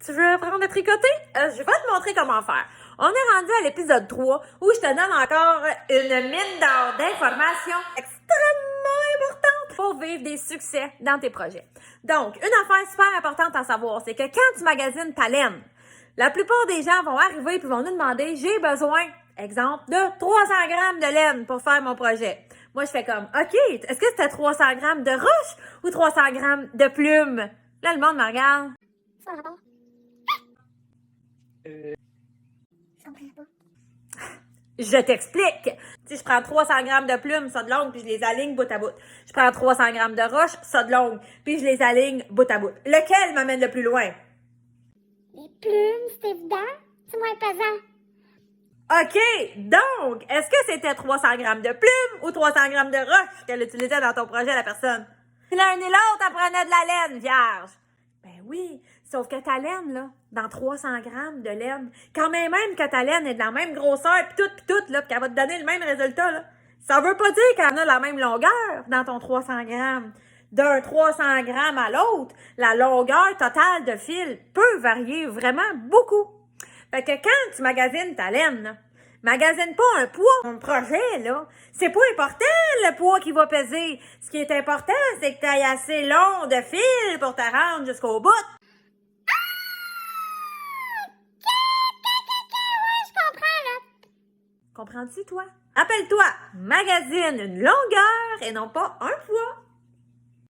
Tu veux apprendre à tricoter? Je vais te montrer comment faire. On est rendu à l'épisode 3 où je te donne encore une mine d'or d'informations extrêmement importantes pour vivre des succès dans tes projets. Donc, une affaire super importante à savoir, c'est que quand tu magasines ta laine, la plupart des gens vont arriver et vont nous demander « J'ai besoin, exemple, de 300 grammes de laine pour faire mon projet. » Moi, je fais comme « OK, est-ce que c'était 300 grammes de roche ou 300 grammes de plumes? » Là, le monde me regarde. Ça rapport? Je comprends pas. Je t'explique. Si je prends 300 grammes de plumes, ça de longue, puis je les aligne bout à bout. Je prends 300 grammes de roche, ça de longue, puis je les aligne bout à bout. Lequel m'amène le plus loin? Les plumes, c'est évident. C'est moins pesant. OK, donc, est-ce que c'était 300 grammes de plumes ou 300 grammes de roche qu'elle utilisait dans ton projet, la personne? L'un et l'autre, elle prenait de la laine vierge. Ben oui, sauf que ta laine, là, dans 300 grammes de laine, quand même que ta laine est de la même grosseur, pis tout, là, pis qu'elle va te donner le même résultat, là, ça veut pas dire qu'elle a la même longueur dans ton 300 grammes. D'un 300 grammes à l'autre, la longueur totale de fil peut varier vraiment beaucoup. Fait que quand tu magasines ta laine, là, magasine pas un poids. Ton projet, là, c'est pas important le poids qui va peser. Ce qui est important, c'est que tu aies assez long de fil pour te rendre jusqu'au bout. Ouais, je comprends, là. Comprends-tu, toi? Rappelle-toi, magasine une longueur et non pas un poids.